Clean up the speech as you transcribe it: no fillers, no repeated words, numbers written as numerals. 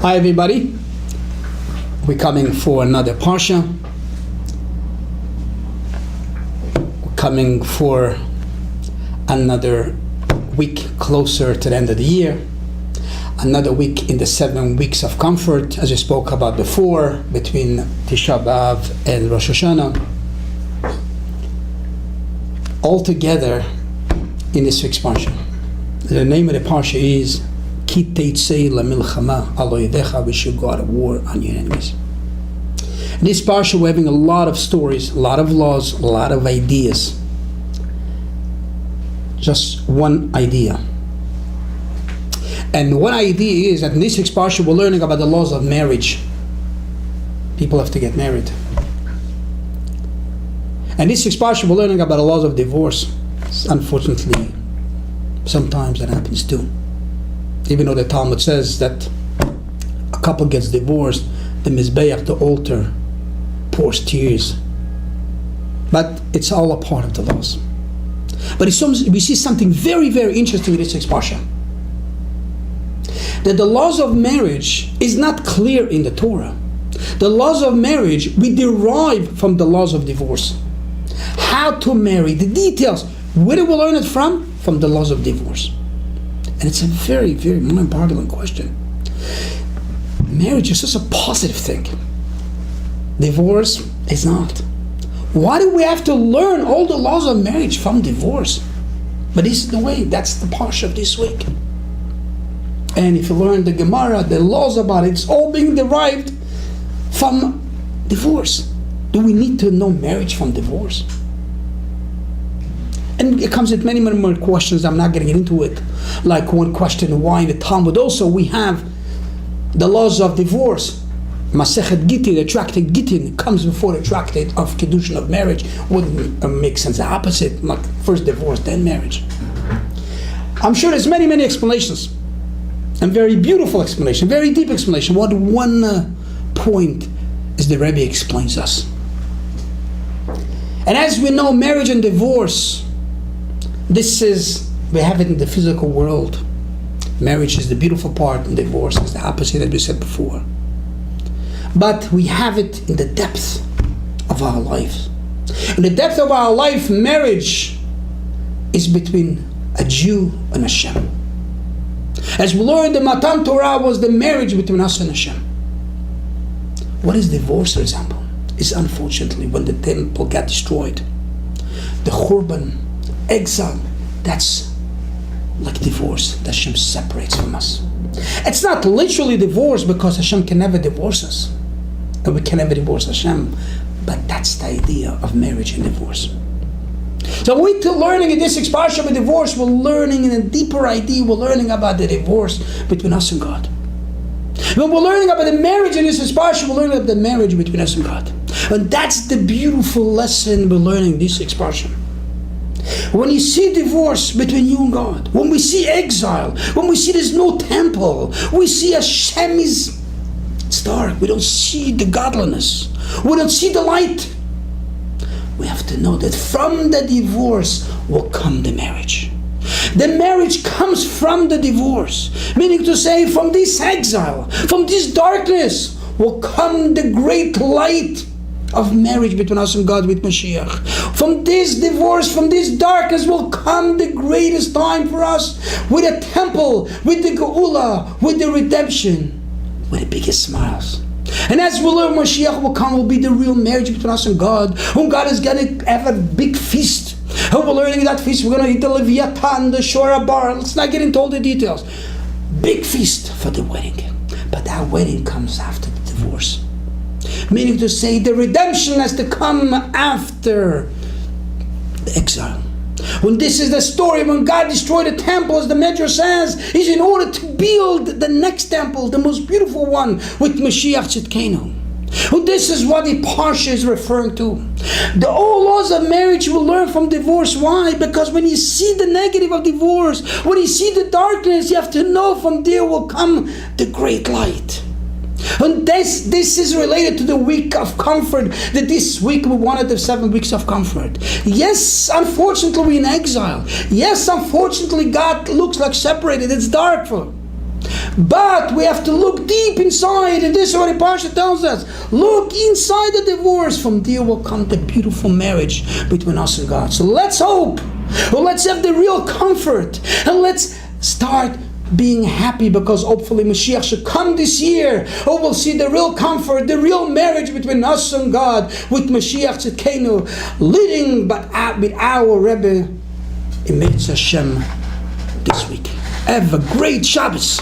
Hi everybody, we're coming for another Parsha. We're coming for another week closer to the end of the year. Another week in the 7 weeks of comfort, as we spoke about before, between Tisha B'Av and Rosh Hashanah. All together in this week's Parsha. The name of the Parsha is Ki Teitzei la milchama al oivecha, we should go out of war on your enemies. In this Parsha we're having a lot of stories, a lot of laws, a lot of ideas. Just one idea. And one idea is that in this week's Parsha we're learning about the laws of marriage. People have to get married. And this week's Parsha we're learning about the laws of divorce. Unfortunately, sometimes that happens too. Even though the Talmud says that a couple gets divorced, the Messege, the altar, pours tears. But it's all a part of the laws. But we see something very, very interesting in this week's Parsha. That the laws of marriage is not clear in the Torah. The laws of marriage we derive from the laws of divorce. How to marry, the details. Where do we learn it from? From the laws of divorce. And it's a very, very mind-boggling question. Marriage is just a positive thing. Divorce is not. Why do we have to learn all the laws of marriage from divorce? But this is the way, that's the Parsha of this week. And if you learn the Gemara, the laws about it, it's all being derived from divorce. Do we need to know marriage from divorce? And it comes with many, many more questions. I'm not going to get into it. Like one question, why in the Talmud also we have the laws of divorce. Messege Gittin, the tractate Gittin, comes before the tractate of Kiddushin of marriage. Wouldn't make sense, the opposite, like first divorce, then marriage. I'm sure there's many, many explanations. And very beautiful explanation, very deep explanation. What one point is the Rebbe explains us. And as we know, marriage and divorce, we have it in the physical world. Marriage is the beautiful part and divorce is the opposite, as we said before. But we have it in the depth of our life. In the depth of our life, marriage is between a Jew and Hashem. As we learned, the Matan Torah was the marriage between us and Hashem. What is divorce, for example? Is unfortunately when the temple got destroyed. The Churban, exile, that's like divorce that Hashem separates from us. It's not literally divorce because Hashem can never divorce us. And we can never divorce Hashem. But that's the idea of marriage and divorce. So we're learning in this Parsha of divorce, we're learning in a deeper idea, we're learning about the divorce between us and God. When we're learning about the marriage in this Parsha, we're learning about the marriage between us and God. And that's the beautiful lesson we're learning in this Parsha. When you see divorce between you and God, when we see exile, when we see there's no temple, we see Hashem it's dark, we don't see the godliness, we don't see the light. We have to know that from the divorce will come the marriage. The marriage comes from the divorce, meaning to say from this exile, from this darkness will come the great light of marriage between us and God with Mashiach. From this divorce, from this darkness will come the greatest time for us with a temple, with the Geula, with the redemption, with the biggest smiles. And as we learn, Mashiach will come, will be the real marriage between us and God, whom God is going to have a big feast. And we're learning that feast, we're going to eat the Leviathan, the Shora Bar. Let's not get into all the details. Big feast for the wedding. But that wedding comes after the divorce. Meaning to say the redemption has to come after the exile. When this is the story, when God destroyed the temple, as the Medrash says, is in order to build the next temple, the most beautiful one, with Mashiach Tzidkenu. And this is what the Parsha is referring to. The old laws of marriage will learn from divorce. Why? Because when you see the negative of divorce, when you see the darkness, you have to know from there will come the great light. And this is related to the week of comfort, that this week we wanted the 7 weeks of comfort. Yes, unfortunately we're in exile. Yes, unfortunately God looks like separated. It's dark for. But we have to look deep inside, and this is what the Parsha tells us. Look inside the divorce. From there will come the beautiful marriage between us and God. So let's hope. Well, let's have the real comfort. And let's start being happy, because hopefully Mashiach should come this year. Oh, we'll see the real comfort, the real marriage between us and God, with Mashiach Tzidkenu leading with our Rebbe Emetz Hashem this week. Have a great Shabbos.